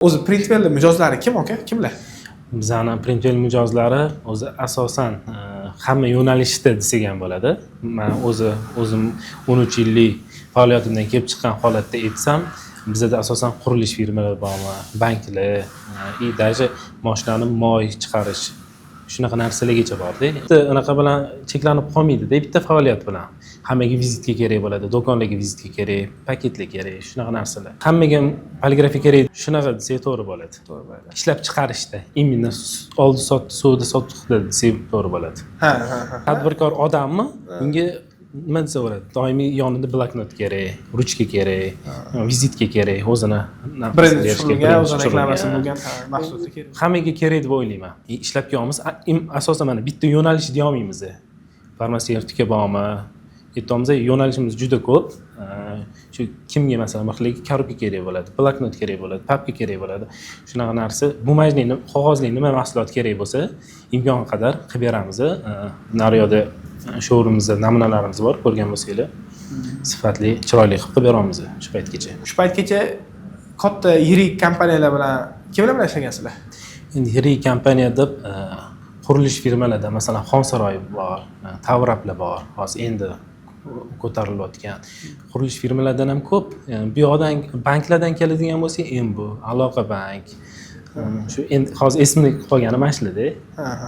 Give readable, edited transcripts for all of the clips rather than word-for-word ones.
O'zi printvel mijozlari kim aka? Kimlar? Bizning printvel mijozlari o'zi asosan hamma yo'nalishda desak ham bo'ladi. Men o'zim 13 yillik faoliyatimdan kelib chiqqan holatda aytsam, bizda asosan qurilish firmalari bormi, banklar, даже mashinani moy chiqarish shunaqa narsalargacha borda. Unaqa bilan cheklanib qolmaydi-da, bitta faoliyat bilan. Hammaga vizitka kerak bo'ladi, do'konlarga vizitka kerak, paketlar kerak, shunaqa narsalar. Hammaga poligrafiya kerak, shunaqa desak to'g'ri bo'ladi. To'g'ri bo'ladi. Ishlab chiqarishda, imенно oldi sotdi, suvda sotdiqda desak to'g'ri bo'ladi. Ha. Tadbirkor odammi? Bunga nima desa bo'ladi? Doimiy yonida bloknot kerak, ruchka kerak, vizitka kerak, o'zini brend tushirgan, o'zini reklamasi bo'lgan mahsulotlar kerak. Hammaga kerak deb o'ylayman. Ishlab kelamiz, asosan mana bitta yo'nalish deya olmaymiz. Farmatsevtika bormi? Aytamiz, yo'nalishimiz juda ko'p. Shu kimga masalan mixlik korobka kerak bo'ladi, bloknot kerak bo'ladi, papka kerak bo'ladi. Shunaqa narsa, bumajniy, qog'ozli nima mahsulot kerak bo'lsa, imkon qadar qilib beramiz. Naryoqda showroomimizda namunalarimiz bor, ko'rgan bo'lsanglar. Sifatli, chiroyli qilib beramiz shu paytgacha. Shu paytgacha katta yirik kompaniyalar bilan kimlar bilan ishlagansizlar? Endi yirik kompaniya deb qurilish firmalarida masalan Xonsaroy bor, Tavraplar bor. Hozir endi ko'tarilayotgan qurilish firmalaridan ham ko'p. Bu yoqdan banklardan keladigan bo'lsa, Embu, Aloqa bank. Shu endi hozir esimni qolgani mana shularda.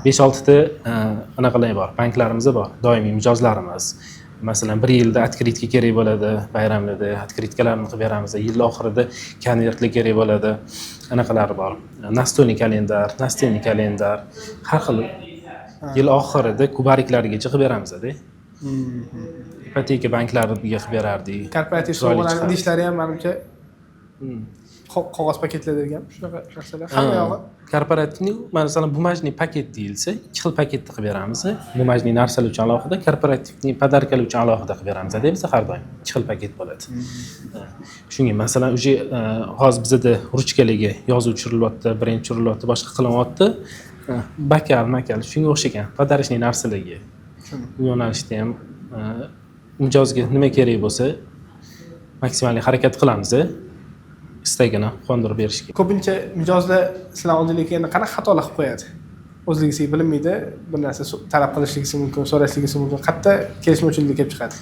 5-6 ta anaqalar bor, banklarimiz bor, doimiy mijozlarimiz. Masalan, 1 yilda otkritka kerak bo'ladi, bayramlarda otkritkalarni qilib beramiz. Yil oxirida konvertlar kerak bo'ladi. Anaqalar bor. Настольный kalendar, har xil yil oxirida kubariklargacha qilib beramiz-da. Ipoteka banklariga qilib berardik. Korporativ sovg'alarning idishlari ham menimcha qog'oz paketlar degan shunaqa narsalar hamma yog'i. Korporativni masalan bumajniy paket deyilsa, 2 xil paketda qilib beramiz. Bumajniy narsalar uchun alohida, korporativniy podarkalar uchun alohida qilib beramiz. Biz har doim 2 xil paket bo'ladi. Shunga masalan uje hozir bizda ruchkalarga yozuv tushiryapti, brend tushiryapti, boshqa qilinyapti. Bakal, shunga o'xshagan podarishniy narsalarga. Bu yo'nalishda ham mijozga nima kerak bo'lsa, maksimal harakat qilamiz. Istagini qondirib berishga. Ko'pincha mijozlar sizlar oldingizga kelganda qanaqa xatolar qilib qo'yadi? O'zligiga bilmaydi, bir narsa talab qilishligi mumkin, so'rashligi mumkin. Qayerda kelishmovchilikka kelib chiqadi?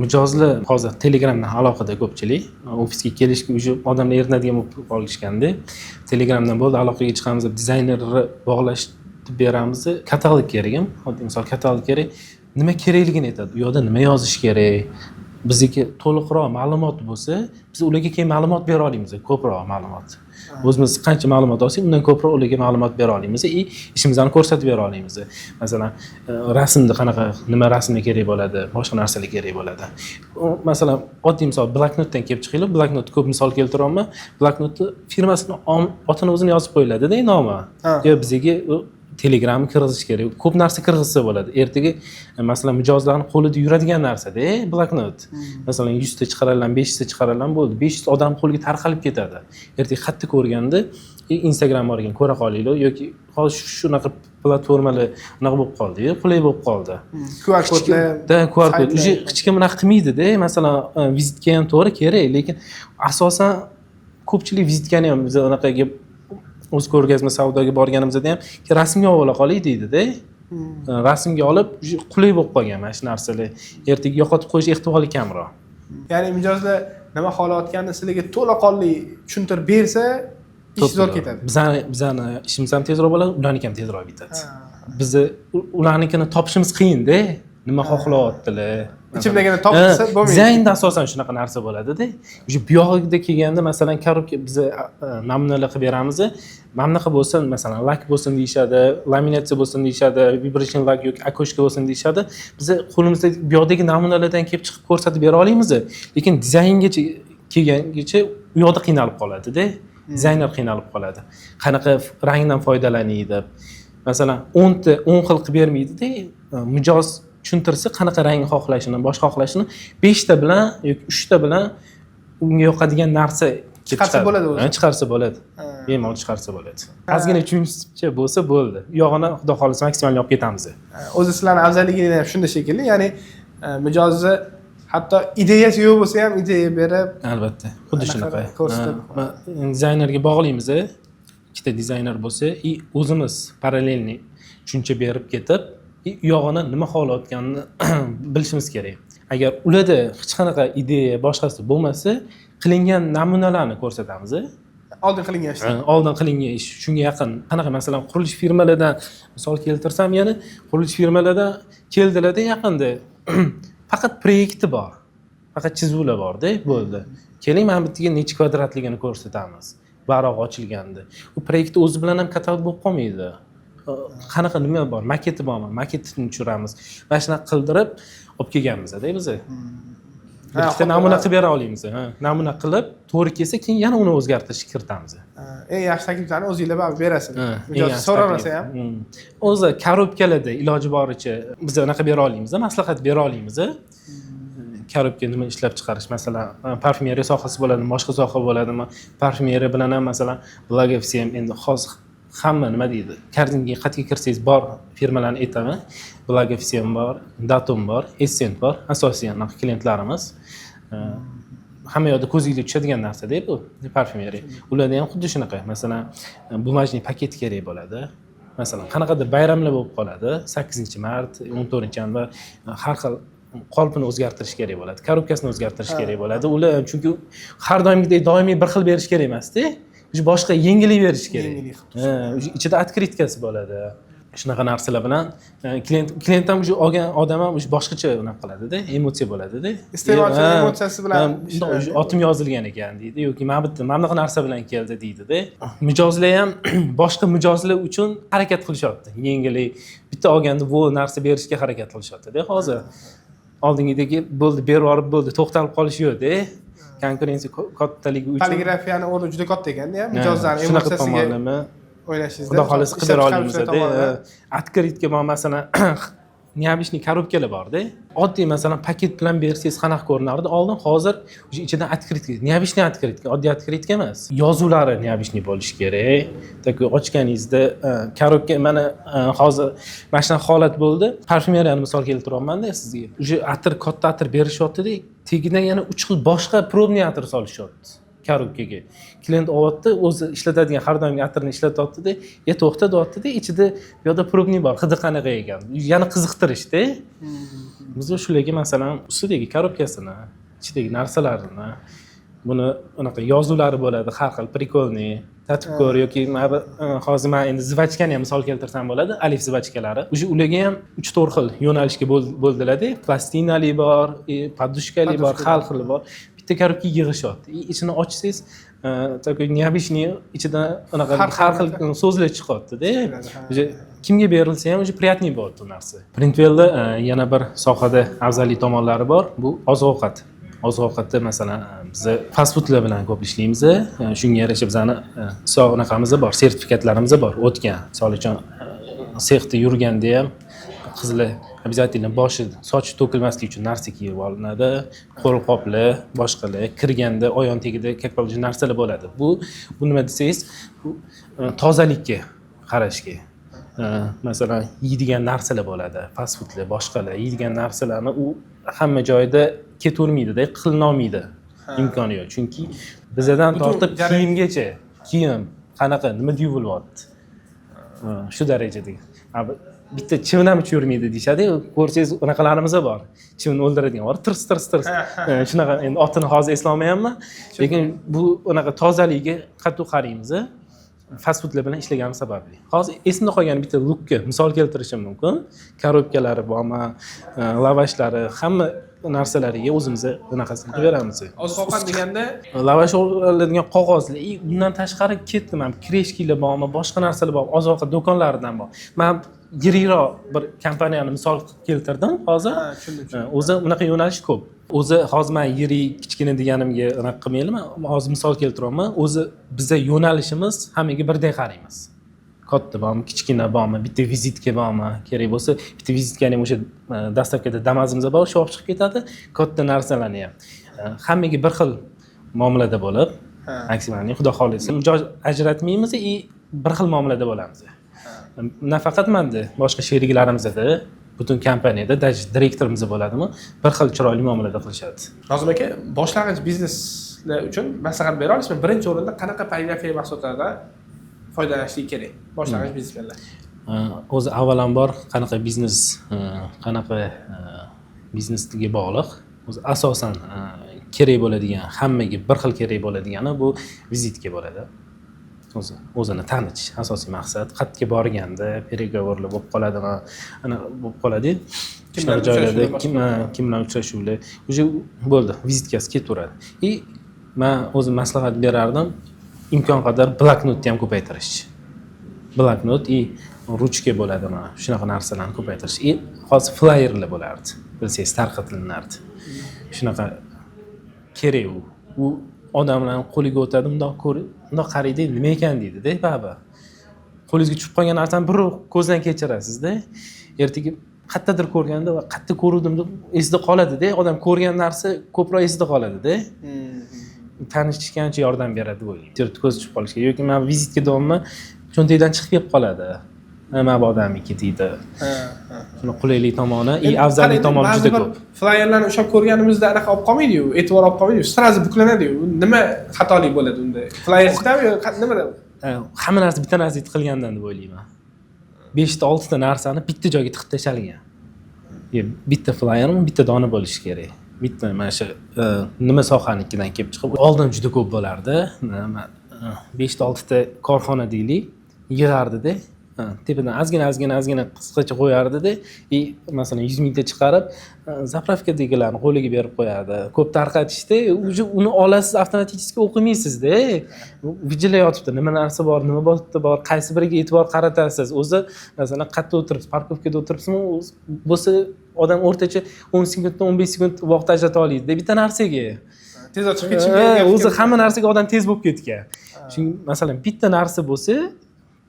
Mijozlar hozir Telegramdan aloqada ko'pchilik. Ofisga kelishga уже odamlar erinadigan bo'lib qolishganda, Telegramdan bo'ldi, aloqaga chiqamiz, dizaynerni bog'lashni beramiz. Katalog kerak ham. Oddiy misol katalog kerak. Nima kerakligini aytadi. U yoqda nima yozish kerak? Bizga to'liqroq ma'lumot bo'lsa, biz ularga keyin ma'lumot bera olamiz, ko'proq ma'lumot. O'zimiz qancha ma'lumot olsak, undan ko'proq ularga ma'lumot bera olamiz va ishimizni ko'rsatib bera olamiz. Masalan, rasmda qanaqa, nima rasmga kerak bo'ladi, boshqa narsalar kerak bo'ladi. Masalan, oddiy misol bloknotdan kelib chiqinglar, bloknot ko'p misol keltiraman. Bloknotni firmasini otini o'zini yozib qo'yiladi-da, nomi. Yo bizga Telegramni kirgizish kerak. Ko'p narsa kirgizsa bo'ladi. Ertaga masalan mijozlarning qo'lida yuradigan narsa-da, bloknot. Masalan 100 ta chiqaralan, 500 ta chiqaralan bo'ldi. 500 odam qo'liga tarqalib ketadi. Ertaga xatda ko'rganda Instagram borgan ko'ra qolinglar yoki hozir shunaqa platformalar unaqa bo'lib qoldi, qulay bo'lib qoldi. QR kodlar, QR kod. Hech kim unaqa qilmaydi-da. Masalan, vizitka ham to'g'ri kerak, lekin asosan ko'pchilik vizitkani ham biz unaqaga o'z ko'rgazma savdoga borganimizda ham rasmga ola qoling deydi-da. Rasmga olib qulay bo'lib qolgan mana shu narsalar. Ertaga yo'qotib qo'yish ehtimoli kamroq. Ya'ni mijozlar nima xohlayotganini sizlarga to'laqonli tushuntirib bersa, ish zo'r ketadi. Bizani ishimiz ham tezroq bo'ladi, ularniki ham tezroq bitadi. Bizni ularnikini topishimiz qiyin-da. Nima xohlayaptilar? Ichimdagini topsa bo'lmaydi. Dizaynda asosan shunaqa narsa bo'ladi-da. O'sha bu yog'iga kelganda masalan korobka biz namunalar qilib beramiz. Mamnaqa bo'lsin, masalan lak bo'lsin deyshadi, laminatsiya bo'lsin deyshadi, vibration lak yoki akoshka bo'lsin deyshadi. Biz qo'limizda bu yoqdagi namunalardan kelib chiqib ko'rsatib bera olamiz. Lekin dizayngacha kelgangacha u yoqda qiynalib qoladi-da. Dizayner qiynalib qoladi. Qanaqa rangdan foydalanaydi deb. Masalan 10 xil qilib bermaydi-da. Mijoz tushuntirsa qanaqa rang xohlashini, boshqa xohlashini 5 ta bilan yoki 3 ta bilan unga yoqadigan narsa chiqarsa bo'ladi o'zi. Chiqarsa bo'ladi. Bemalol chiqarsa bo'ladi. Ozgina tushuncha bo'lsa bo'ldi. U yog'ini xudo xolisa maksimal olib ketamiz. O'zi sizlarning afzalligingiz ham shunda shekilli, ya'ni mijozni Hatto ideyasi yo'q bo'lsa ham ideya berib, Albatta, xuddi shunaqa. ko'rsatib. Dizaynerga bog'laymiz, ikkita dizayner bo'lsa, o'zimiz parallelniy tushuncha berib ketib, u yog'ini nima xohlayotganini bilishimiz kerak. Agar ularda hech qanaqa ideya boshqasi bo'lmasa, qilingan namunalarni ko'rsatamiz. Oldin qilingan ishlar. Oldin qilingan ish shunga yaqin. Qanaqa masalan qurilish firmalaridan misol keltirsam, yana qurilish firmalaridan keldilarda yaqinda faqat proyekti bor. Faqat chizuvlar bor-da, bo'ldi. Keling, mana bu yerga necha kvadratligini ko'rsatamiz. Baroq ochilganda. U proyektni o'zi bilan ham katalog bo'lib qolmaydi. Qanaqa nima bor? Maketi bormi? Maketni tushiramiz. Mana shunaqa qildirib olib kelganmiz-da biz. Bitta namuna qilib bera olamiz. Namuna qilib, to'g'ri kelsa, keyin yana uni o'zgartirishga kiritamiz. Eng yaxshi takliflarni o'zinglar baribir berasizlar. Mijoz so'ramasa ham. O'zi korobkalarda iloji boricha biz unaqa bera olamiz, maslahat bera olamiz. Korobka nima ishlab chiqarish, masalan, parfumeriya sohasi bo'ladimi, boshqa soha bo'ladimi? Parfumeriya bilan ham masalan, Blagofsem endi hozir hamma nima deydi? Kardinga qaytga kirsangiz bor firmalarni aytaman. Blagofsem bor, Datum bor, Essent bor, asosiy anaqa klientlarimiz. Hamma yoqda ko'zingizga tushadigan narsa-da bu parfumeriya. Ularda ham xuddi shunaqa. Masalan, bumajniy paket kerak bo'ladi. Masalan, qanaqadir bayramlar bo'lib qoladi. 8-mart, 14-yanvar har xil qolpini o'zgartirish kerak bo'ladi. Korobkasini o'zgartirish kerak bo'ladi. Ular chunki har doimgidek doimiy bir xil berish kerak emas-da. Boshqa yengillik berish kerak. Ichida otkritkasi bo'ladi. Shunaqa narsalar bilan klient ham olgan odam ham boshqacha unaqa qiladi-da, emotsiya bo'ladi-da. Iste'molchi emotsiyasi bilan otim yozilgan ekan deydi yoki mana bunaqa narsa bilan keldi deydi-da. Mijozlar ham boshqa mijozlar uchun harakat qilishyapti. Yengillik bitta olganda bu narsa berishga harakat qilishyapti-da. Hozir oldingidagi bo'ldi, berib yuborib bo'ldi, to'xtalib qolish yo'q-da. Konkurensiya kattaligi uchun poligrafiyani o'rni juda katta ekanda, mijozlarning emotsiyasiga o'ylashingizda. Xudo xohlasa qilib olamiz-da. Открытка bor masalan, необычный korobkalar bor-da. Oddiy masalan paket bilan bersangiz qanaqa ko'rinardi? Oldin hozir o'sha ichidan открытка, необычный открытка, oddiy открытка emas. Yozuvlari необычный bo'lishi kerak. Taki ochganingizda korobka mana hozir mana shunaqa holat bo'ldi. Parfumeriyani misol keltiryapman-da sizga. O'sha atir, katta atir berishyapti-da, tagidan yana 3 xil boshqa probniy atir solishyapti. Korobkaga. Klient olyapti, o'zi ishlatadigan har doimgi atirni ishlatyapti-da, to'xta deyapti-da, ichida bu yoqda probniy bor, hidi qanaqa ekan. Yana qiziqtirishda. Biz shularga masalan ustidagi korobkasini, ichidagi narsalarini, buni unaqa yozuvlari bo'ladi, har xil prikolniy, tatib ko'r yoki hozir men endi zvachkani ham misol keltirsam bo'ladi, alif zvachkalari. O'sha ularga ham 3-4 xil yo'nalishga bo'ldilar-da. Plastinali bor, podushkali bor, har xili bor. Bitta korobka yig'ishyapti. Ichini ochsangiz, такой необычный ichidan unaqa har xil so'zlar chiqyapti-da. O'sha kimga berilsa ham o'sha приятный bo'ladi bu narsa. Printwellda yana bir sohada afzallik tomonlari bor. Bu oziq-ovqat. Oziq-ovqatda masalan biz fast foodlar bilan ko'p ishlaymiz. Shunga yarasha bizani unaqamiz bor, sertifikatlarimiz bor. O'tgan, misol uchun sexda yurganda ham qizlar обязательно boshi soch to'kilmasligi uchun narsa kiyib olinadi. Qo'lqoplar, boshqalar kirganda oyoq tagida kakpalji narsalar bo'ladi. Bu nima desangiz, bu tozalikka qarashga. Masalan, yeydigan narsalar bo'ladi, fast foodlar, boshqalar yeydigan narsalarni u hamma joyda ketavermaydi-da, qilinolmaydi. Imkoni yo'q. Chunki bizdan tortib kiyimgacha, kiyim qanaqa, nima yuvilyapti. Shu darajada. Bitta chivin ham yurmaydi deyshadi. Ko'rsangiz unaqalarimiz bor. Chivin o'ldiradigan bor. Tirs. Shunaqa endi otini hozir eslolmayapman. Lekin bu unaqa tozaligiga qattiq qaraymiz. Fast foodlar bilan ishlaganim sababli. Hozir esimda qolgan bitta lukka misol keltirishim mumkin. Korobkalari bormi, lavashlari, hamma narsalariga o'zimiz bunaqasini qilib beramiz. Oziq-ovqat deganda lavash oladigan qog'ozlar, bundan tashqari ketdim ham, kreshkilar bormi, boshqa narsalar bor, oziq-ovqat do'konlaridan bor. Men yirikroq bir kompaniyani misol keltirdim hozir. O'zi unaqa yo'nalish ko'p. O'zi hozir men yirik, kichkina deganimga unaqa qilmayman. Hozir misol keltiraman. O'zi bizning yo'nalishimiz hammaga birdek qaraymiz. Katta bormi, kichkina bormi, bitta vizitka bormi, kerak bo'lsa, bitta vizitkani ham o'sha dastavkada damazimiz bor, shu olib chiqib ketadi. Katta narsalarni ham hammaga bir xil muomalada bo'lib, maksimal xudo xolisa, joy ajratmaymiz, bir xil muomalada bo'lamiz. Nafaqat menda, boshqa sheriklarimizda butun kompaniyada даже direktorimiz bo'ladimi bir xil chiroyli muomalada qilishadi. Nozim aka, boshlang'ich bizneslar uchun maslahat bera olasizmi? Birinchi o'rinda qanaqa poligrafiya mahsulotlaridan foydalanishlik kerak boshlang'ich biznesmenlar? O'zi avvalambor qanaqa biznesga bog'liq. O'zi asosan kerak bo'ladigan, hammaga bir xil kerak bo'ladigani bu vizitka bo'ladi. O'zini tanitish asosiy maqsad. Xatga borganda переговорlar bo'lib qoladimi, ana bo'lib qoladi. Kimlar joylarda kim bilan uchrashuvlar, уже bo'ldi, vizitkasi ketaveradi. Men o'zim maslahat berardim, imkon qadar bloknotni ham ko'paytirish. Bloknot ruchka bo'ladimi, shunaqa narsalarni ko'paytirish. Hozir flyerlar bo'lardi. Bilsangiz tarqatilinardi. Shunaqa kerak u odamlarning qo'liga o'tadi, bundoq qaraydi, nima ekan deydi-da, baba. Qo'lingizga tushib qolgan narsani bir ko'zdan kechirasiz-da. Ertaga qayerdadir ko'rganda va qayerda ko'rdim deb esda qoladi-da. Odam ko'rgan narsa ko'proq esda qoladi-da. Tanishishgancha yordam beradi deb o'ylayman. Ko'z tushib qolishga yoki men vizitka davomida cho'ntakdan chiqib ketib qoladi. Nima bu odamniki deydi. Shuni qulaylik tomoni, afzallik tomoni juda ko'p. Flyerlarni ushlab ko'rganimizda anaqa olib qolmaydi-yu, e'tibor olib qolmaydi-yu, sразу buklanadi-yu. Nima xatolik bo'ladi unda? Flyerdan yoki nimada? Hamma narsa bitta narsa qilgandan deb o'ylayman. 5 ta 6 ta narsani bitta joyga tiqib tashalgan. Bitta flyermi bitta dona bo'lishi kerak. Bitta mana shu nima sohanikidan kelib chiqib, oldin juda ko'p bo'lardi. 5 ta 6 ta korxona deylik, yig'ardi-da. Tepadan ozgina qisqacha qo'yardi-da, masalan 100 mingta chiqarib, zapravkadagilarni qo'liga berib qo'yardi. Ko'p tarqatishda, uni olasiz, avtomatik o'qimaysiz-da. Vijilayotibdi, nima narsa bor, nima bor, qaysi biriga e'tibor qaratasiz. O'zi masalan qayerda o'tiribsiz, parkovkada o'tiribsizmi, bo'lsa odam o'rtacha 10 sekunddan 15 sekund vaqt ajrata oladi bitta narsaga. Tez chiqib ketishga. O'zi hamma narsaga odam tez bo'lib ketgan. Shuning masalan bitta narsa bo'lsa,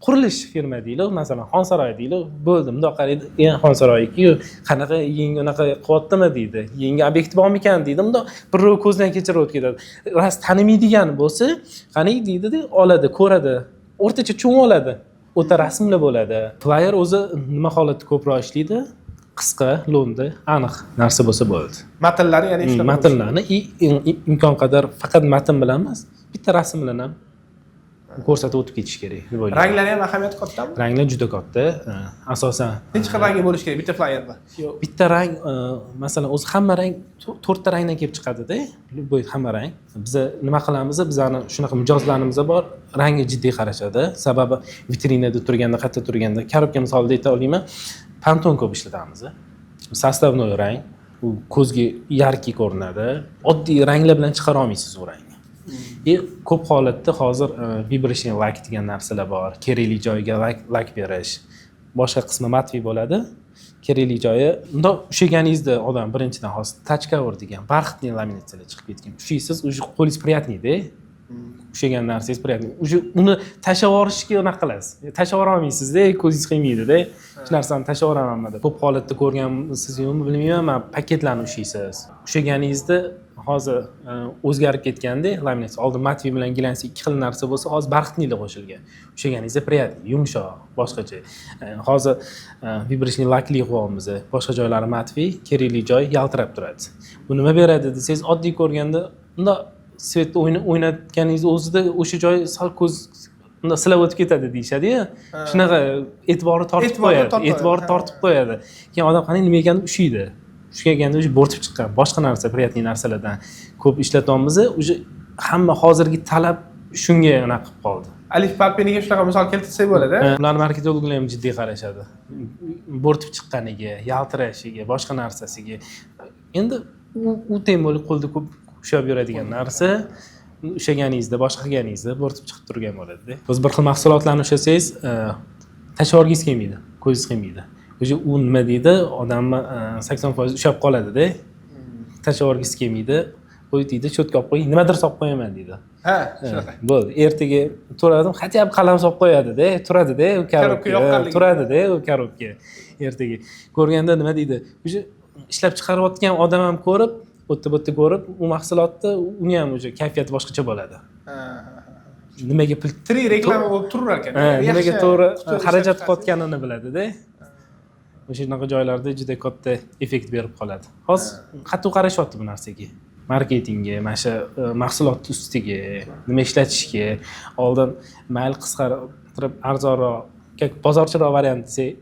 qurilish firma deylik, masalan Xonsaroy deylik, bo'ldi, bundoq qaraydi, Xonsaroy-ku, qanaqa yangi unaqa qilyaptimi deydi, yangi obyekt bormi ekan deydi, bundoq bir ko'zdan kechirib o'tib ketadi. Rost tanimaydigan bo'lsa, qani deydi-da, oladi, ko'radi, o'rtacha cho'ng oladi, o'ta rasmli bo'ladi. Flyer o'zi nima holatda ko'proq ishlaydi? Qisqa, lo'nda, aniq narsa bo'lsa bo'ldi. Matnlari, ya'ni ishlab matnlarni imkon qadar faqat matn bilan emas, bitta rasm bilan ham ko'rsatib o'tib ketish kerak deb o'ylayman. Ranglari ham ahamiyati kattami? Ranglar juda katta. Asosan necha xil rangi bo'lishi kerak bitta flyerda? Bitta rang, masalan, o'zi hamma rang 4 ta rangdan kelib chiqadi-da. Bu hamma rang. Biz nima qilamiz? Bizning shunaqa mijozlarimiz bor, rangga jiddiy qarashadi. Sababi vitrinada turganda, qayerda turganda, korobka misolida ayta olaman, Pantone ko'p ishlatamiz. Sostavnoy rang, u ko'zga yarki ko'rinadi. Oddiy ranglar bilan chiqara olmaysiz u rangni. Ko'p holatda hozir vibration lak degan narsalar bor. Kerakli joyiga lak berish. Boshqa qismi matviy bo'ladi. Kerakli joyi, unda ushlaganingizda odam birinchidan hozir touch cover degan barxitli laminatsiyalar chiqib ketgan. Ushlaysiz, уже qo'lingiz приятный-da. Ushlagan narsangiz приятный. Uni tashlab yuborishga unaqa qilasiz. Tashlab yubora olmaysiz-da, ko'zingiz qiymaydi-da. Shu narsani tashlab yuboraman deb. Ko'p holatda ko'rgansiz yo'qmi bilmayman, men paketlarni ushlaysiz. Ushlaganingizda hozir o'zgarib ketganda, laminatsiya oldin matviy bilan gilansiz ikki xil narsa bo'lsa, hozir barxitnilar qo'shilgan. Ushlaganingizda приятный, yumshoq, boshqacha. Hozir vibration lakli qo'yamiz. Boshqa joylari matviy, kerakli joy yaltirab turadi. Bu nima beradi desangiz, oddiy ko'rganda, unda svetda o'ynatganingiz o'zida o'sha joy sal ko'z unda silab o'tib ketadi deyshadi-ya. Shunaqa e'tiborni tortib qo'yadi. Keyin odam qani nima ekanini ushlaydi. Tushganda o'sha bo'rtib chiqqan boshqa narsa, приятный narsalardan ko'p ishlatyapmiz. O'sha hamma hozirgi talab shunga anaqa qilib qoldi. Alif palpiniga shunaqa misol keltirsak bo'ladi. Ular marketologlar ham jiddiy qarashadi. Bo'rtib chiqqaniga, yaltirashiga, boshqa narsasiga. Endi u tem bo'lib qo'lda ko'p ushlab yuradigan narsa, ushlaganingizda, boshqa qilganingizda bo'rtib chiqib turgan bo'ladi-da. O'z bir xil mahsulotlarni ushlasangiz, tashavorgingiz kelmaydi, ko'zingiz qiymaydi. O'sha u nima deydi, odamni 80% ushlab qoladi-da. Tashavorgingiz kelmaydi. Qo'y deydi, cho'tka olib qo'ying, nimadir solib qo'yaman deydi. Ha, shunaqa. Bo'ldi. Ertaga to'radim, hatto qalam solib qo'yadi-da, turadi-da, u korobka. Turadi-da, u korobka. Ertaga ko'rganda nima deydi? O'sha ishlab chiqarayotgan odam ham ko'rib, o'tda ko'rib, u mahsulotda uni ham o'sha kayfiyati boshqacha bo'ladi. Nimaga pul reklama bo'lib turar ekan. Nimaga to'g'ri xarajat qilayotganini biladi-da. o'sha joylarda juda katta effekt berib qoladi. Hozir qattiq qarashyapti bu narsaga. Marketingga, mana shu mahsulot ustiga, nima ishlatishga, oldin mayli qisqartirib arzonroq, bozorchiroq variant desak,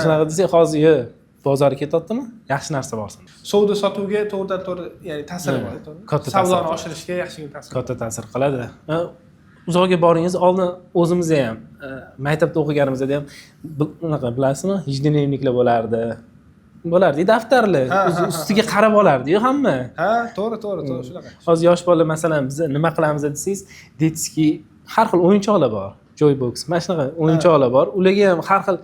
shunaqa desak hozir yo'q, bozorga ketyaptimi? Yaxshi narsa borsin. Savdo sotuvga to'g'ridan-to'g'ri, ya'ni ta'siri bor. Katta Savdoni oshirishga yaxshi ta'sir. Katta ta'sir qiladi. Uzoqqa boringiz, oldin o'zimizda ham maktabda o'qiganimizda ham bunaqa bilasizmi? Ejdenliklar bo'lardi. Daftarlar ustiga qarab olardi-yu hamma. Ha, to'g'ri, shunaqa. Hozir yosh bola masalan biz nima qilamiz desangiz, deytski har xil o'yinchoqlar bor. Joybox, mana shunaqa o'yinchoqlar bor. Ularga ham har xil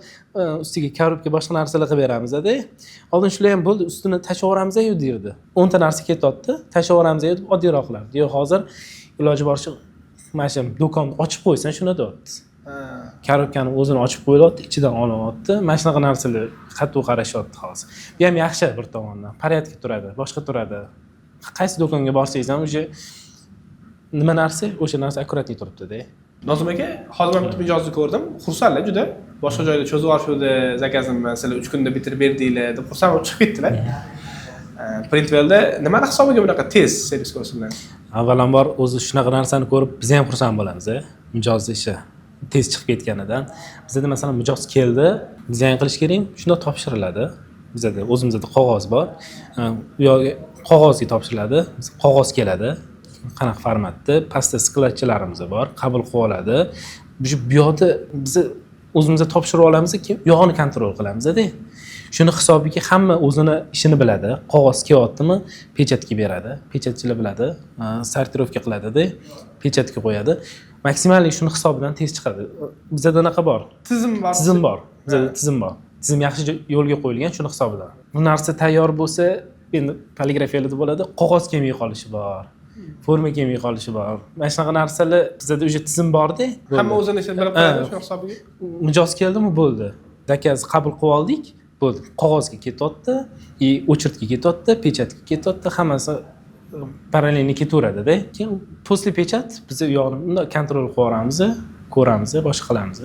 ustiga korobka boshqa narsalar qilib beramiz-da. Oldin shular ham bo'ldi, ustini tashlaveramiz-yu derdi. 10 ta narsa ketyapti, tashlaveramiz-yu deb oddiyroq qilardi. Yo'q, hozir iloji boricha mana shu do'konni ochib qo'ysan, shuna deyapti. Korobkani o'zini ochib qo'yiladi, ichidan olyapti. Mana shunaqa narsalar qattiq qarashyapti hozir. Bu ham yaxshi bir tomondan. Porядкka turadi, boshqa turadi. Qaysi do'konga borsangiz ham o'sha nima narsa, o'sha narsa akkuratli turibdi-da. Nozim aka, hozir men bitta mijozni ko'rdim. Xursandlar juda. Boshqa joyda cho'zib yuborishdi, zakazimni masalan 3 kunda bitirib berdinglar deb xursand bo'lib chiqib ketdilar. Printwellda nimani hisobiga bunaqa tez servis ko'rsinlar? Avvalambor o'zi shunaqa narsani ko'rib biz ham xursand bo'lamiz-a. Mijozni ishi tez chiqib ketganidan. Bizda masalan mijoz keldi, dizayn qilish kerak, shunda topshiriladi. Bizda o'zimizda qog'oz bor. U yoqga qog'ozga topshiriladi, qog'oz keladi. Qanaqa formatda, pastda skladchilarimiz bor, qabul qilib oladi. Bu yoqda biz o'zimizga topshirib olamiz, keyin u yog'ini kontrol qilamiz-da. Shuni hisobiga hamma o'zini ishini biladi. Qog'oz kelyaptimi, pechatga beradi. Pechatchilar biladi, sortirovka qiladi-da, pechatga qo'yadi. Maksimallik shuni hisobidan tez chiqadi. Bizda unaqa bor. Tizim bor. Bizda tizim bor. Tizim yaxshi yo'lga qo'yilgan, shuni hisobidan. Bu narsa tayyor bo'lsa, endi poligrafiyada bo'ladi, qog'oz kelmay qolishi bor. Forma kelmay qolishi bor. Mana shunaqa narsalar bizda o'sha tizim bor-da. Hamma o'zini ishini bilib qo'yadi shu hisobiga. Mijoz keldimi, bo'ldi. Zakaz qabul qilib oldik. Bo'ldi. Qog'ozga ketyapti, o'chirtga ketyapti, pechatga ketyapti, hammasi parallelni ketaveradi-da. Keyin posle pechat biz u yo'qni kontrol qilib olamiz, ko'ramiz, boshqa qilamiz.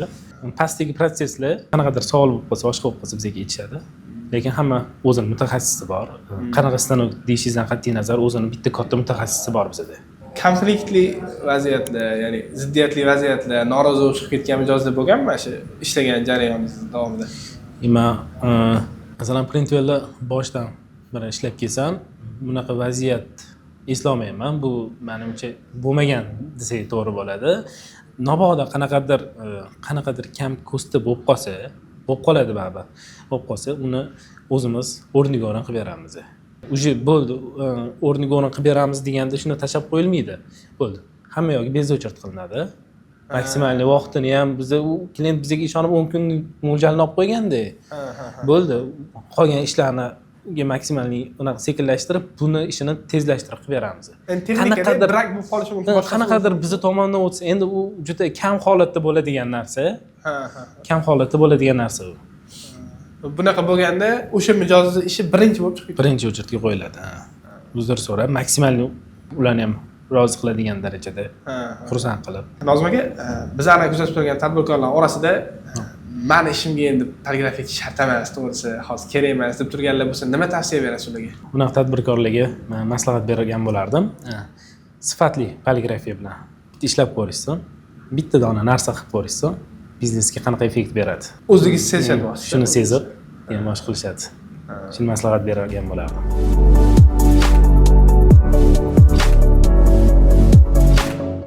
Pastdagi protsesslar qanaqadir savol bo'lib qolsa, boshqa bo'lib qolsa bizga aytishadi. Lekin hamma o'zini mutaxassisi bor. Qanaqa stanok deyishingizdan qat'iy nazar o'zini bitta katta mutaxassisi bor bizda. Konfliktli vaziyatlar, ya'ni ziddiyatli vaziyatlar, norozi bo'lib chiqib ketgan mijozlar bo'lganmi shu ishlagan jarayoningiz davomida? Masalan, Printwellda boshdan beri ishlab kelsam, bunaqa vaziyat eslolmayman. Bu menimcha bo'lmagan desak to'g'ri bo'ladi. Mabodo qanaqadir kam ko'sti bo'lib qoladi baribir. Bo'lib qolsa, uni o'zimiz o'rniga o'rin qilib beramiz. Uje bo'ldi, o'rniga o'rin qilib beramiz deganda shuni tashab qo'yilmaydi. Bo'ldi. Hamma yoqga bez o'chirt qilinadi. Maksimalniy vaqtini ham bizda u klient bizga ishonib 10 kun mo'ljalni olib qo'yganda. Bo'ldi. Qolgan ishlarni maksimalniy unaqa sekinlashtirib, buni ishini tezlashtirib qilib beramiz. Qanaqadir brak bo'lib qolishi mumkin. Qanaqadir bizi tomondan o'tsa, endi u juda kam holatda bo'ladigan narsa. Kam holatda bo'ladigan narsa u. Bunaqa bo'lganda o'sha mijozning ishi birinchi bo'lib chiqib ketadi. Birinchi o'chirtga qo'yiladi. Uzr so'rab, maksimalniy ularni ham rozi qiladigan darajada xursand qilib. Nozim aka, bizlarni kuzatib turgan tadbirkorlar orasida meni ishimga endi poligrafik shart emas, to'g'risi, hozir kerak emas deb turganlar bo'lsa, nima tavsiya berasiz ularga? Bunaqa tadbirkorlarga maslahat bergan bo'lardim. Sifatli poligrafiya bilan ishlab ko'rishsin, bitta dona narsa qilib ko'rishsin, biznesga qanaqa effekt beradi. O'zingiz sezishadi. Shuni sezib, bosh qilishadi. Shuni maslahat bergan bo'lardim.